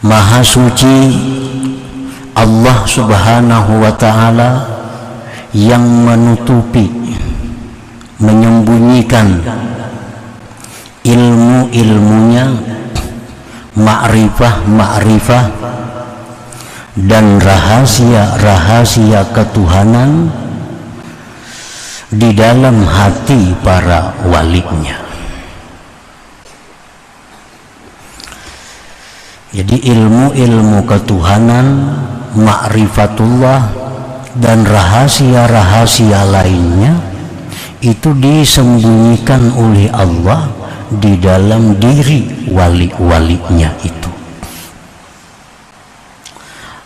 Maha suci Allah Subhanahu wa ta'ala yang menutupi, menyembunyikan ilmu-ilmunya, ma'rifah dan rahasia-rahasia ketuhanan di dalam hati para walinya. Jadi ilmu-ilmu ketuhanan, ma'rifatullah dan rahasia-rahasia lainnya itu disembunyikan oleh Allah di dalam diri wali-walinya itu.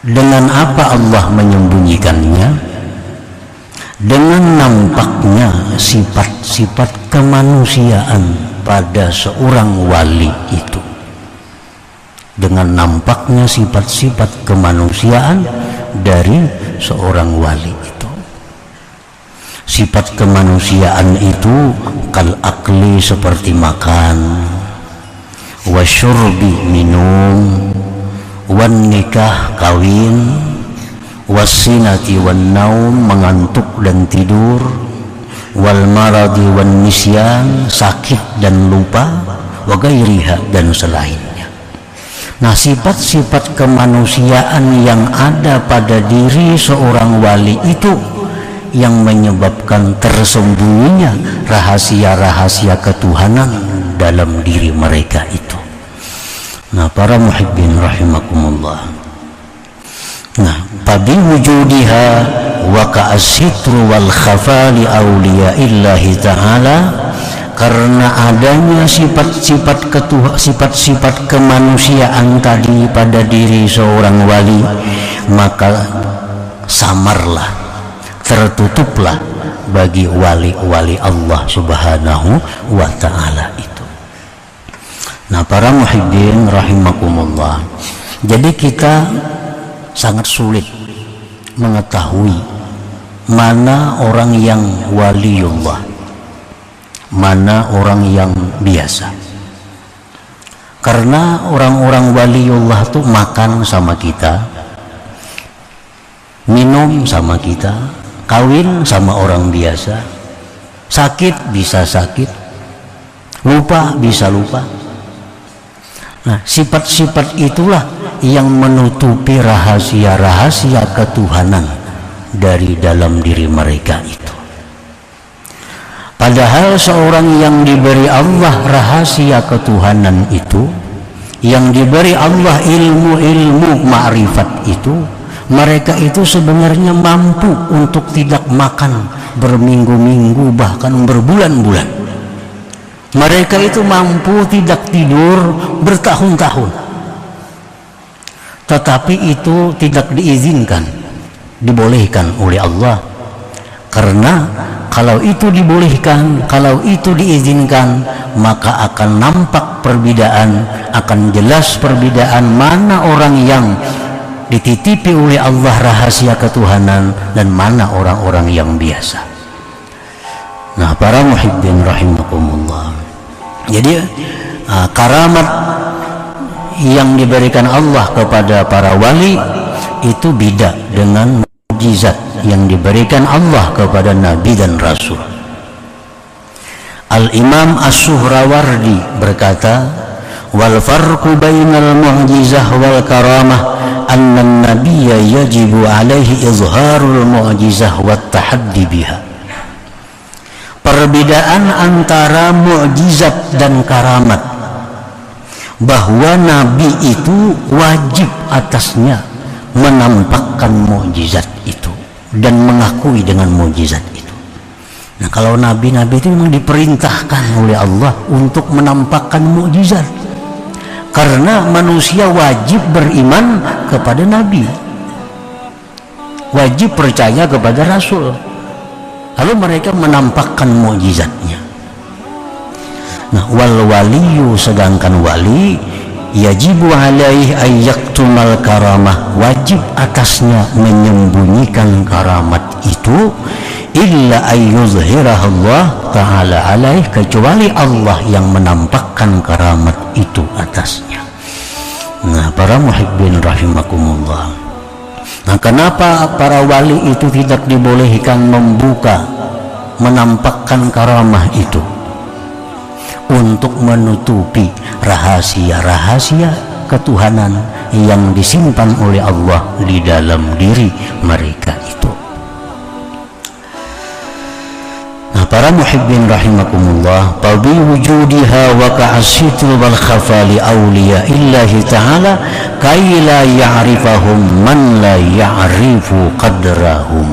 Dengan apa Allah menyembunyikannya? Dengan nampaknya sifat-sifat kemanusiaan pada seorang wali itu. Dengan nampaknya sifat-sifat kemanusiaan dari seorang wali itu. Sifat kemanusiaan itu kal akli seperti makan, wasyurbi minum, wan nikah kawin, wassinati wan naum mengantuk dan tidur, wal maradi wan nisyan sakit dan lupa, wa gairiha dan selainnya. Nah, sifat-sifat kemanusiaan yang ada pada diri seorang wali itu yang menyebabkan tersembunyinya rahasia-rahasia ketuhanan dalam diri mereka itu. Nah, para muhibbin rahimakumullah. Nah, tabi wujudiha wa ka'asitru wal khafali awliyaillahi ta'ala, karena adanya sifat-sifat kemanusiaan tadi pada diri seorang wali, maka samarlah, tertutuplah bagi wali-wali Allah Subhanahu wa ta'ala itu. Nah, para muhibbin rahimakumullah, jadi kita sangat sulit mengetahui mana orang yang waliullah, mana orang yang biasa. Karena orang-orang waliullah tuh makan sama kita, minum sama kita, kawin sama orang biasa, sakit bisa sakit, lupa bisa lupa. Nah, sifat-sifat itulah yang menutupi rahasia-rahasia ketuhanan dari dalam diri mereka itu. Padahal seorang yang diberi Allah rahasia ketuhanan itu, yang diberi Allah ilmu-ilmu ma'rifat itu, mereka itu sebenarnya mampu untuk tidak makan berminggu-minggu bahkan berbulan-bulan. Mereka itu mampu tidak tidur bertahun-tahun. Tetapi itu tidak diizinkan, dibolehkan oleh Allah. Karena kalau itu dibolehkan, kalau itu diizinkan, maka akan nampak perbedaan, akan jelas perbedaan mana orang yang dititipi oleh Allah rahasia ketuhanan dan mana orang-orang yang biasa. Nah, para muhibbin rahimakumullah, jadi karamat yang diberikan Allah kepada para wali itu beda dengan mukjizat yang diberikan Allah kepada Nabi dan Rasul. Al-Imam As-Suhrawardi berkata, wal farqu bainal mu'jizah wal karamah anna an-nabiyya yajibu alaihi izharul mu'jizah wat tahaddi biha. Perbedaan antara mukjizat dan karamat, bahwa Nabi itu wajib atasnya menampakkan mukjizat itu dan mengakui dengan mukjizat itu. Nah, kalau nabi-nabi itu memang diperintahkan oleh Allah untuk menampakkan mukjizat, karena manusia wajib beriman kepada nabi, wajib percaya kepada rasul, lalu mereka menampakkan mukjizatnya. Nah, wal waliyu, sedangkan wali, yajibu alaihi ayyaktumal karamah, wajib atasnya menyembunyikan karamat itu, illa ayyuzhirah Allah ta'ala alaih, kecuali Allah yang menampakkan karamat itu atasnya. Nah, para muhibbin rahimakumullah, nah kenapa para wali itu tidak dibolehkan membuka, menampakkan karamah itu untuk menutupi rahasia-rahasia ketuhanan yang disimpan oleh Allah di dalam diri mereka itu. Nah, para muhibbin rahimakumullah, tabi wujudiha wa ka'asitru wal khafa li awliya illahi ta'ala kay la ya'rifahum man la ya'rifu qadrahum.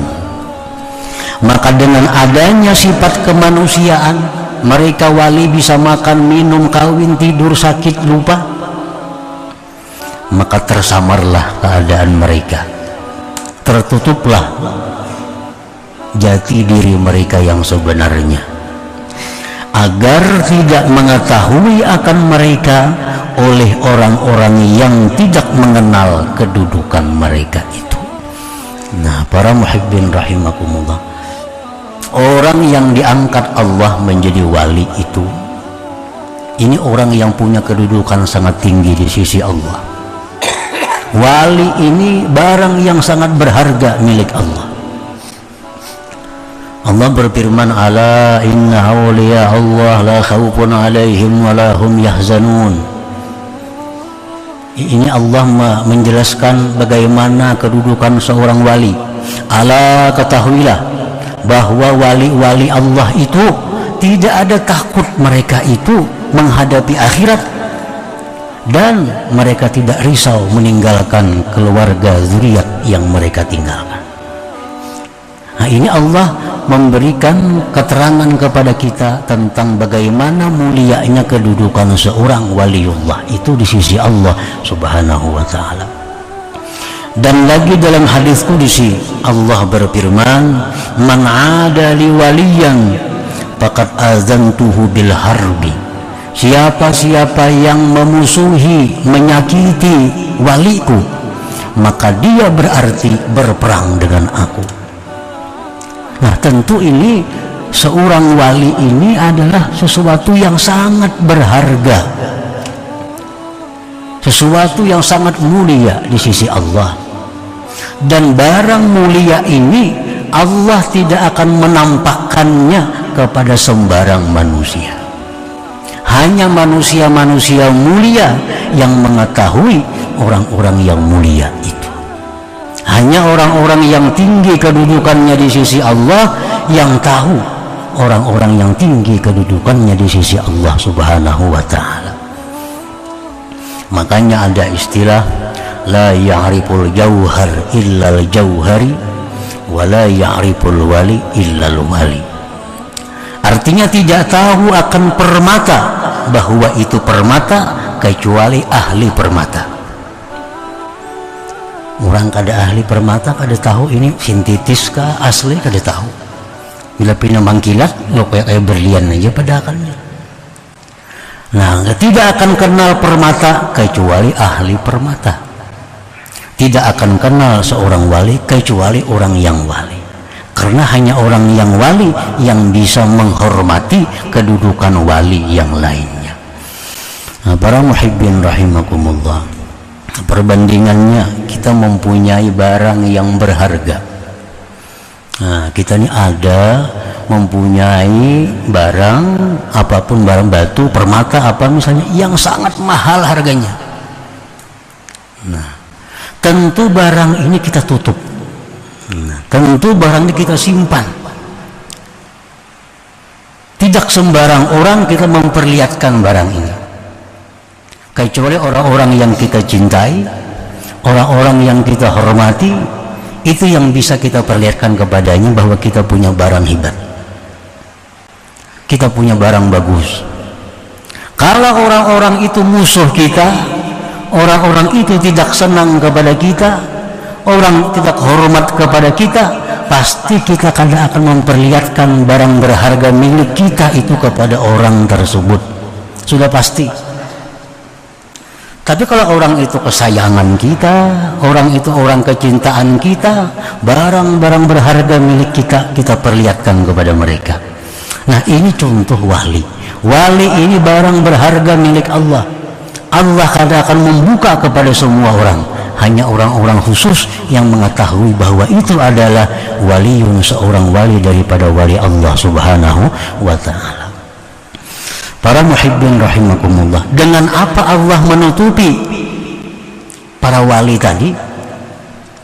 Maka dengan adanya sifat kemanusiaan, mereka wali bisa makan, minum, kawin, tidur, sakit, lupa, maka tersamarlah keadaan mereka, tertutuplah jati diri mereka yang sebenarnya, agar tidak mengetahui akan mereka oleh orang-orang yang tidak mengenal kedudukan mereka itu. Nah, para muhibbin rahimakumullah, orang yang diangkat Allah menjadi wali itu, ini orang yang punya kedudukan sangat tinggi di sisi Allah. Wali ini barang yang sangat berharga milik Allah. Allah berfirman, ala inna awliya Allah la khawfun alaihim wa la hum yahzanun. Ini Allah menjelaskan bagaimana kedudukan seorang wali. Ala, ketahuilah bahwa wali-wali Allah itu tidak ada takut mereka itu menghadapi akhirat, dan mereka tidak risau meninggalkan keluarga zuriat yang mereka tinggalkan. Nah, ini Allah memberikan keterangan kepada kita tentang bagaimana mulianya kedudukan seorang waliullah itu di sisi Allah Subhanahu wa ta'ala. Dan lagi dalam hadis qudsi Allah berfirman, man 'ada li waliyan faqad azantuhu bil harbi. Siapa-siapa yang memusuhi, menyakiti waliku, maka dia berarti berperang dengan aku. Nah, tentu ini seorang wali ini adalah sesuatu yang sangat berharga, sesuatu yang sangat mulia di sisi Allah. Dan barang mulia ini Allah tidak akan menampakkannya kepada sembarang manusia. Hanya manusia-manusia mulia yang mengetahui orang-orang yang mulia itu. Hanya orang-orang yang tinggi kedudukannya di sisi Allah yang tahu orang-orang yang tinggi kedudukannya di sisi Allah Subhanahu wa ta'ala. Makanya ada istilah la ya'riful jauhar illal jauhari wa la ya'riful wali illal wali. Artinya tidak tahu akan permata bahwa itu permata kecuali ahli permata. Orang kada ahli permata kada tahu ini sintetis kah asli, kada tahu. Bila pindah mangkilat lo kayak berlian aja pada akalnya. Nah, tidak akan kenal permata kecuali ahli permata. Tidak akan kenal seorang wali kecuali orang yang wali. Karena hanya orang yang wali yang bisa menghormati kedudukan wali yang lainnya. Nah, para muhibbin rahimakumullah, perbandingannya kita mempunyai barang yang berharga. Nah, kita ini ada mempunyai barang apapun, barang batu, permata, apa misalnya yang sangat mahal harganya. Nah, tentu barang ini kita tutup. Nah, tentu barang ini kita simpan. Tidak sembarang orang kita memperlihatkan barang ini, kecuali orang-orang yang kita cintai, orang-orang yang kita hormati, itu yang bisa kita perlihatkan kepadanya bahwa kita punya barang hebat, kita punya barang bagus. Kalau orang-orang itu musuh kita, orang-orang itu tidak senang kepada kita, orang tidak hormat kepada kita, pasti kita kada akan memperlihatkan barang berharga milik kita itu kepada orang tersebut, sudah pasti. Tapi kalau orang itu kesayangan kita, orang itu orang kecintaan kita, barang-barang berharga milik kita, kita perlihatkan kepada mereka. Nah, ini contoh wali. Wali ini barang berharga milik Allah. Allah kadang akan membuka kepada semua orang. Hanya orang-orang khusus yang mengetahui bahwa itu adalah waliun, seorang wali daripada wali Allah subhanahu wa ta'ala. Para muhibbin rahimakumullah, dengan apa Allah menutupi para wali tadi?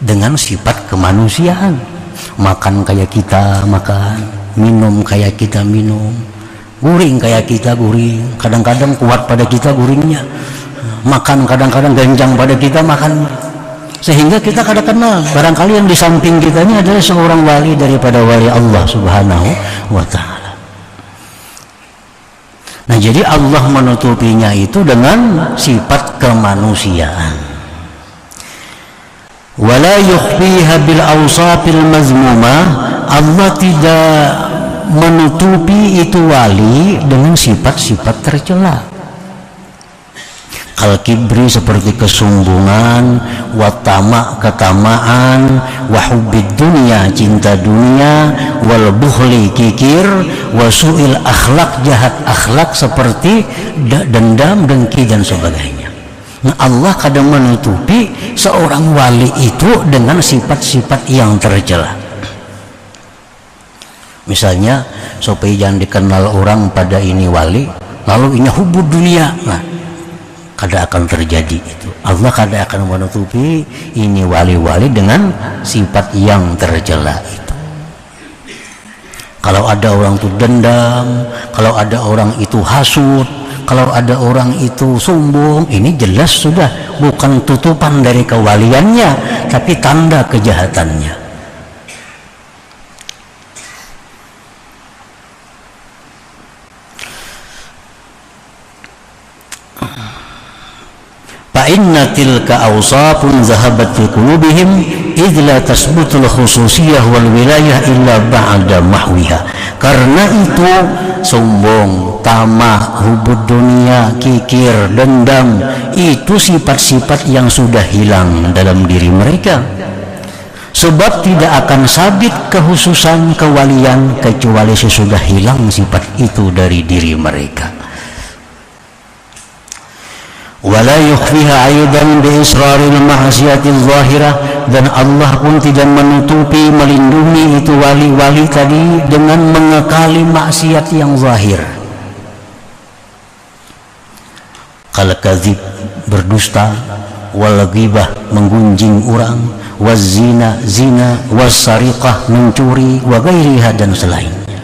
Dengan sifat kemanusiaan. Makan kayak kita makan, minum kayak kita minum, guring kayak kita guring. Kadang-kadang kuat pada kita guringnya, makan kadang-kadang ganjang pada kita makan, sehingga kita kadang kenal barangkali yang di samping kita ini adalah seorang wali daripada wali Allah subhanahu wa ta'ala. Nah, jadi Allah menutupinya itu dengan sifat kemanusiaan. Wala yukhfiha bil awsafil mazmumah, Allah tidak menutupi itu wali dengan sifat-sifat tercela. Al-kibri seperti kesombongan, watama ketamaan, wahubbid dunia cinta dunia, wal bukhli kikir, wasu'il akhlak jahat akhlak seperti dendam, dengki dan sebagainya. Nah, Allah kadang menutupi seorang wali itu dengan sifat-sifat yang tercela. Misalnya supaya jangan dikenal orang pada ini wali, lalu ini hubud dunia. Nah, kada akan terjadi itu. Allah kada akan menutupi ini wali-wali dengan sifat yang tercela itu. Kalau ada orang itu dendam, kalau ada orang itu hasud, kalau ada orang itu sombong, ini jelas sudah bukan tutupan dari kewaliannya, tapi tanda kejahatannya. Inna tilka awsafun zahabat fi qulubihim idh la tasbutul khususiyah wal wilayah illa ba'da mahwiha. Karena itu sombong, tamak, hubud dunia, kikir, dendam, itu sifat-sifat yang sudah hilang dalam diri mereka. Sebab tidak akan sabit kehususan kewalian kecuali sesudah hilang sifat itu dari diri mereka. Wala yukhfiha aidan bi israril ma'asiyatil zahirah, dan Allah pun tidak menutupi, melindungi itu wali-wali tadi dengan mengekali maksiat yang zahir. Kal kadzib berdusta, wal ghibah menggunjing orang, waz zina zina, was sariqah mencuri, wa ghairiha dan selainnya.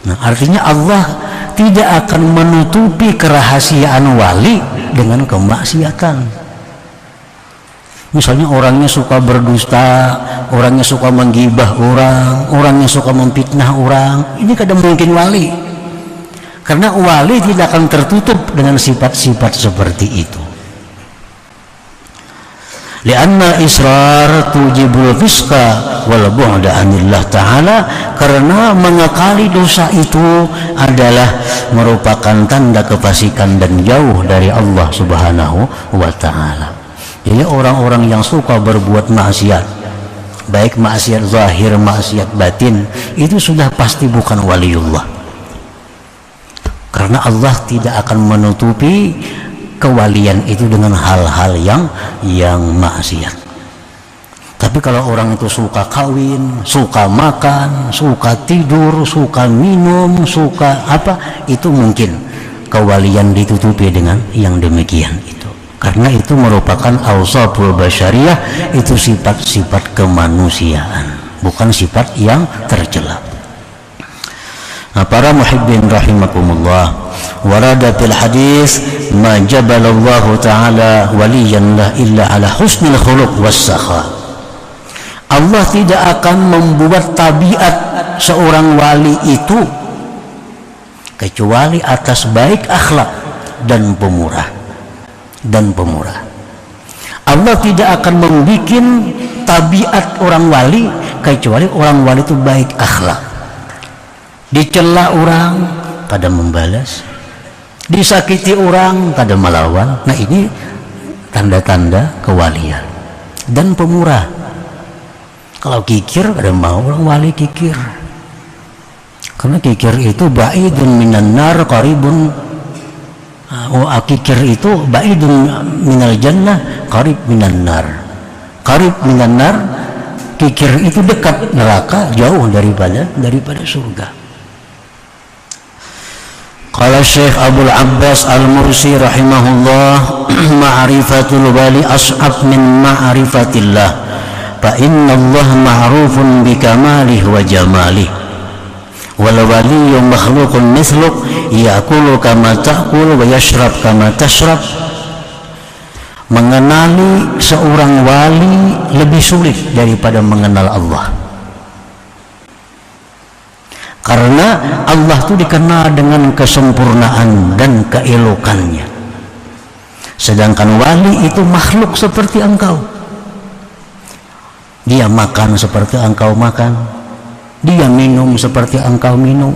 Nah, artinya Allah tidak akan menutupi kerahasiaan wali dengan kemaksiatan. Misalnya orangnya suka berdusta, orangnya suka menggibah orang, orangnya suka memfitnah orang, ini kadang mungkin wali. Karena wali tidak akan tertutup dengan sifat-sifat seperti itu. Lianna israr tujibul fisqa wal bu'da anillah ta'ala, karena mengekali dosa itu adalah merupakan tanda kefasikan dan jauh dari Allah subhanahu wa ta'ala. Jadi orang-orang yang suka berbuat maksiat, baik maksiat zahir, maksiat batin, itu sudah pasti bukan waliullah. Karena Allah tidak akan menutupi kewalian itu dengan hal-hal yang maksiat. Tapi kalau orang itu suka kawin, suka makan, suka tidur, suka minum, suka apa, itu mungkin kewalian ditutupi dengan yang demikian itu. Karena itu merupakan awsaful basyariyah, itu sifat-sifat kemanusiaan, bukan sifat yang tercela. Nah, para muhibbin rahimakumullah, warada fil hadis ma jabalallahu ta'ala waliyan la illa ala husnil khuluq was sakha. Allah tidak akan membuat tabiat seorang wali itu kecuali atas baik akhlak dan pemurah. Allah tidak akan membuat tabiat orang wali kecuali orang wali itu baik akhlak. Dicela orang kada membalas, disakiti orang kada melawan. Nah, ini tanda-tanda kewalian. Dan pemurah. Kalau kikir kada mau orang wali kikir, karena kikir itu ba'idun minan nar qaribun Kikir itu ba'idun minal jannah qarib minan nar. Qarib minan nar, kikir itu dekat neraka, jauh daripada surga. Qala Syekh Abdul Abbas Al-Mursi rahimahullah, ma'rifatul wali as'ab min ma'rifatillah, fa inna Allah ma'rufun bi kamalihi wa jamalihi, wal waliyyu makhluqun mithluk ya'kulu kama ta'kulu wa yashrab kama tashrab. Mengenali seorang wali lebih sulit daripada mengenal Allah, karena Allah itu dikenal dengan kesempurnaan dan keelokannya, sedangkan wali itu makhluk seperti engkau. Dia makan seperti engkau makan, dia minum seperti engkau minum,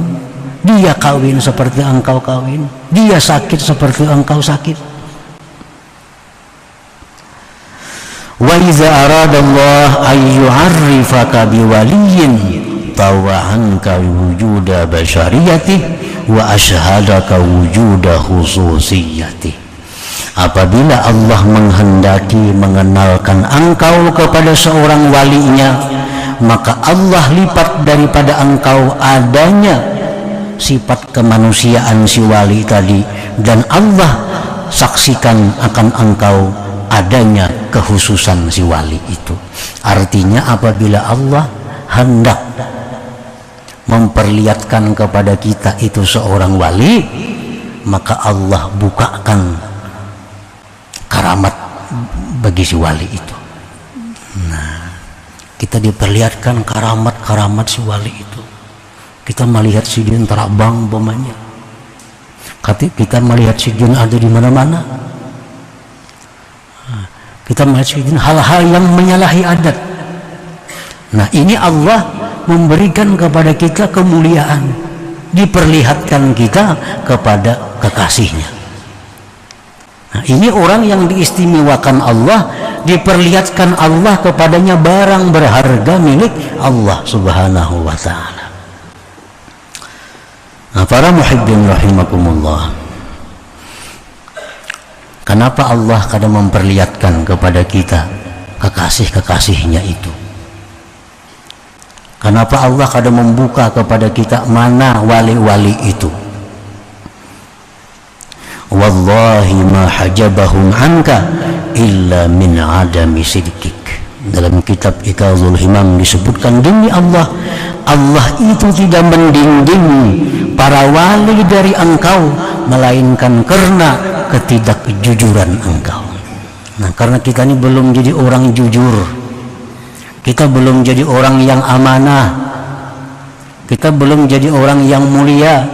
dia kawin seperti engkau kawin, dia sakit seperti engkau sakit. Wa iza aradallah ay yu'arrifaka biwaliyin tawa'anka wujuda basyariyatih wa ashhadaka wujuda khususiyatih. Apabila Allah menghendaki mengenalkan engkau kepada seorang walinya, maka Allah lipat daripada engkau adanya sifat kemanusiaan si wali tadi, dan Allah saksikan akan engkau adanya kekhususan si wali itu. Artinya apabila Allah hendak memperlihatkan kepada kita itu seorang wali, maka Allah bukakan karamat bagi si wali itu. Nah, kita diperlihatkan karamat si wali itu. Kita melihat si jin terbang bomanya, kita melihat si jin ada di mana-mana. Kita melihat hal-hal yang menyalahi adat. Nah, ini Allah memberikan kepada kita kemuliaan, diperlihatkan kita kepada kekasihnya. Nah, ini orang yang diistimewakan Allah, diperlihatkan Allah kepadanya barang berharga milik Allah subhanahu wa ta'ala. Nah, para muhibbin rahimakumullah, kenapa Allah kadang memperlihatkan kepada kita kekasih-kekasihnya itu? Kenapa Allah kadang membuka kepada kita mana wali-wali itu? Wallahi ma hajabahum anka illa min adami sidqik. Dalam kitab Iqazul Himam disebutkan, demi Allah, Allah itu tidak mendinding para wali dari engkau, melainkan karena ketidakjujuran engkau. Nah, karena kita ini belum jadi orang jujur, kita belum jadi orang yang amanah, kita belum jadi orang yang mulia,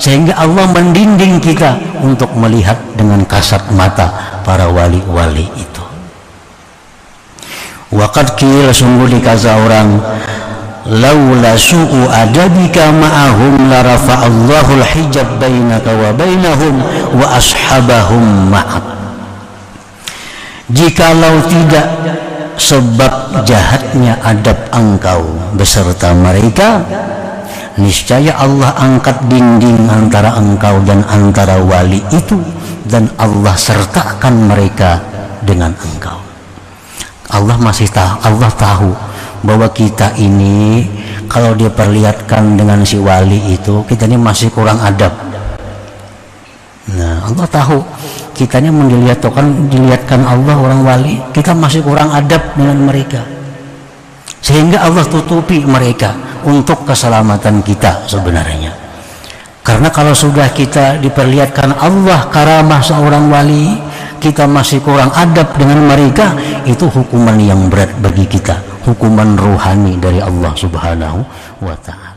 sehingga Allah mendinding kita untuk melihat dengan kasat mata para wali-wali itu. Waqad qila, sungguh dikata orang, laula su'u adabika ma'ahum la rafa'allahu al-hijab bainaka wa bainahum wa ashabahum ma'ak. Jikalau tidak sebab jahatnya adab engkau beserta mereka, niscaya Allah angkat dinding antara engkau dan antara wali itu, dan Allah sertakan mereka dengan engkau. Allah tahu bahwa kita ini kalau diperlihatkan dengan si wali itu, kita ini masih kurang adab. Nah, Allah tahu kita ini dilihatkan Allah orang wali, kita masih kurang adab dengan mereka, sehingga Allah tutupi mereka untuk keselamatan kita sebenarnya. Karena kalau sudah kita diperlihatkan Allah karamah seorang wali, kita masih kurang adab dengan mereka, itu hukuman yang berat bagi kita, hukuman rohani dari Allah subhanahu wa ta'ala.